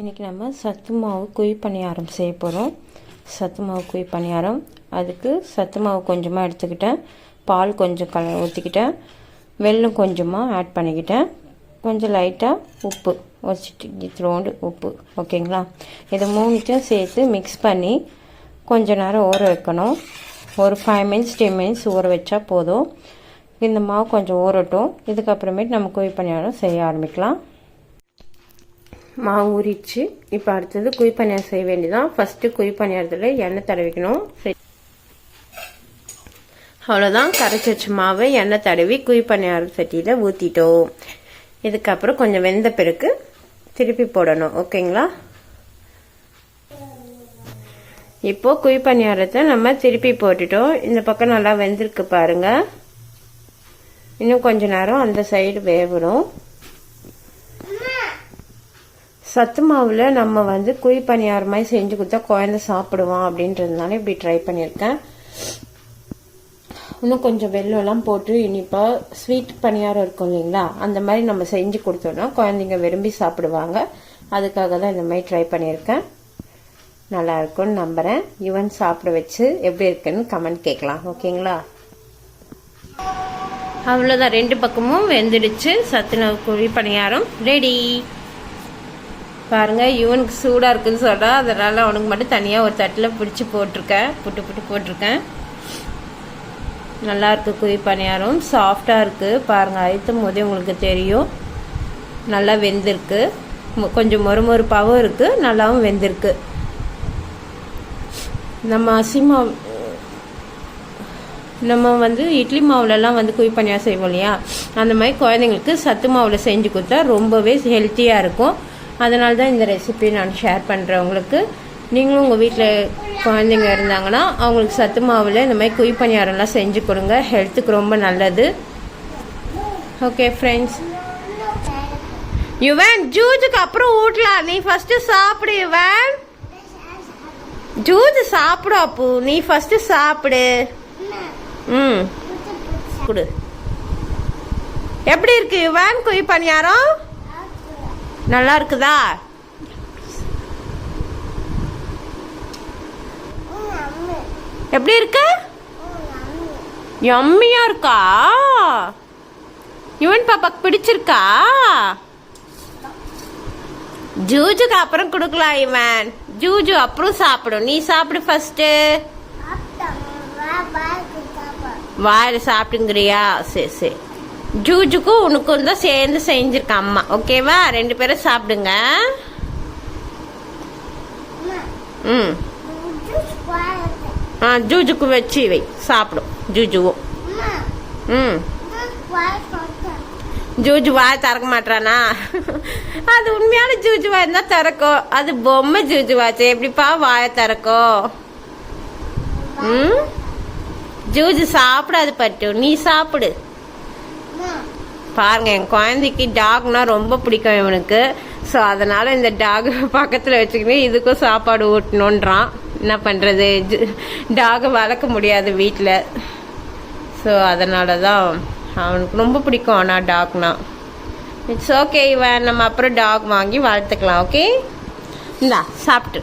இன்றைக்கி நம்ம சத்து மாவு குழி பணியாரம் செய்ய போகிறோம். சத்து மாவு குழி பணியாரம், அதுக்கு சத்து மாவு கொஞ்சமாக எடுத்துக்கிட்டேன், பால் கொஞ்சம் ஊற்றிக்கிட்டேன், வெல்லம் கொஞ்சமாக ஆட் பண்ணிக்கிட்டேன், கொஞ்சம் லைட்டாக உப்பு வச்சுட்டு இத்தோண்டு உப்பு, ஓகேங்களா. இதை மூணுத்தையும் சேர்த்து மிக்ஸ் பண்ணி கொஞ்ச நேரம் ஊற வைக்கணும். ஒரு 5 மினிட்ஸ் 10 மினிட்ஸ் ஊற வச்சா போதும். இந்த மாவு கொஞ்சம் ஊறட்டும். இதுக்கப்புறமேட்டு நம்ம குழி பணியாரம் செய்ய ஆரம்பிக்கலாம். மாவு ஊறிடுச்சு. இப்போ அடுத்தது குழி பணியாரம் செய்ய வேண்டியதான். ஃபஸ்ட்டு குழி பணியாரத்தில் எண்ணெய் தடவிக்கணும். அவ்வளோதான், கரைச்சி வச்ச மாவை எண்ணெய் தடவி குழி பணியாரம் சட்டியில் ஊற்றிட்டோம். இதுக்கப்புறம் கொஞ்சம் வெந்த பிறகு திருப்பி போடணும், ஓகேங்களா. இப்போ குழி பணியாரத்தை நம்ம திருப்பி போட்டுட்டோம். இந்த பக்கம் நல்லா வெந்திருக்கு பாருங்க. இன்னும் கொஞ்ச நேரம் அந்த சைடு வேகணும். சத்து மாவில் நம்ம குழி பணியாரம் மாதிரி செஞ்சு கொடுத்தா குழந்தை சாப்பிடுவான் அப்படின்றதுனால இப்படி ட்ரை பண்ணியிருக்கேன். இன்னும் கொஞ்சம் வெள்ளம்லாம் போட்டு இனிப்பாக ஸ்வீட் பணியாரம் இருக்கும் இல்லைங்களா, அந்த மாதிரி நம்ம செஞ்சு கொடுத்தோம்னா குழந்தைங்க விரும்பி சாப்பிடுவாங்க. அதுக்காக தான் இந்த மாதிரி ட்ரை பண்ணியிருக்கேன். நல்லா இருக்கும்னு நம்புகிறேன். யுவன் சாப்பிட வச்சு எப்படி இருக்குன்னு கமெண்ட் கேட்கலாம், ஓகேங்களா. அவ்வளோதான், 2 பக்கமும் வெந்துடுச்சு. சத்து குழி பணியாரம் ரெடி. பாருங்க, இவனுக்கு சூடாக இருக்குன்னு சொல்கிறா, அதனால் அவனுக்கு மட்டும் தனியாக ஒரு தட்டில் பிடிச்சி போட்டிருக்கேன், புட்டு போட்டிருக்கேன். நல்லா இருக்குது குழி பணியாரம், சாஃப்டாக இருக்குது பாருங்கள். அழுத்தும் போதே உங்களுக்கு தெரியும் நல்லா வெந்திருக்கு. கொஞ்சம் மொறுமொறுப்பாகவும் இருக்குது, நல்லாவும் வெந்திருக்கு. நம்ம இட்லி மாவுலலாம் குழி பணியாரம் செய்வோம் இல்லையா, அந்த மாதிரி குழந்தைங்களுக்கு சத்து மாவில் செஞ்சு கொடுத்தா ரொம்பவே ஹெல்த்தியாக இருக்கும். அதனால தான் இந்த ரெசிபி நான் ஷேர் பண்ணுறேன் உங்களுக்கு. நீங்களும் உங்கள் வீட்டில் குழந்தைங்க இருந்தாங்கன்னா அவங்களுக்கு சத்து மாவில் இந்த மாதிரி குழி பணியாரம்லாம் செஞ்சு கொடுங்க, ஹெல்த்துக்கு ரொம்ப நல்லது. ஓகே ஃப்ரெண்ட்ஸ், யுவன் ஜூஜுக்கு அப்புறம் ஊட்டலாம், நீ ஃபஸ்ட்டு சாப்பிடு. யுவன் ஜூஜு சாப்பிடு, அப்பு நீ ஃபஸ்ட்டு சாப்பிடு. கொடு. எப்படி இருக்கு யுவன் குழி பணியாரம்? நல்லா இருக்குதா? எப்படி இருக்கு? யம்மியா இருக்கா? யுவன் பாப்பாக்கு பிடிச்சிருக்கா? ஜூஜுக்கு அப்புறம் கொடுக்கலாம் யுவன். ஜூஜு அப்புறம் சாப்பிடும், நீ சாப்பிடு ஃபர்ஸ்ட். வாயில சாப்பிடுங்கிறியா? சரி சரி. ஜூஜுக்கும் உனக்கும் தான் சேர்ந்து செஞ்சிருக்க அம்மா, ஓகேவா? 2 பேரும் சாப்பிடுங்க. ஜூஜுக்கு வச்சு வை, சாப்பிடும் ஜூஜுவும். ஜூஜு வாய் திறக்க மாட்டானா? அது உண்மையான ஜூஜு வாய் தான் திறக்கும், அது பொம்மை ஜூஜு வாச்சு எப்படிப்பா வாய திறக்கும்? ஜூஜு சாப்பிடாது பட்டு, நீ சாப்பிடு. பாருங்க, என் குழந்தைக்கு டாக்னா ரொம்ப பிடிக்கும் இவனுக்கு. ஸோ அதனால இந்த டாக் பக்கத்தில் வச்சுக்கிட்டு இதுக்கும் சாப்பாடு ஊட்டணுன்றான். என்ன பண்ணுறது, டாகை வளர்க்க முடியாது வீட்டில். ஸோ அதனால தான் அவனுக்கு ரொம்ப பிடிக்கும். ஆனால் டாக்னா இட்ஸ் ஓகே. இவன் நம்ம அப்புறம் டாக் வாங்கி வளர்த்துக்கலாம், ஓகே. இந்தா சாப்பிட்டு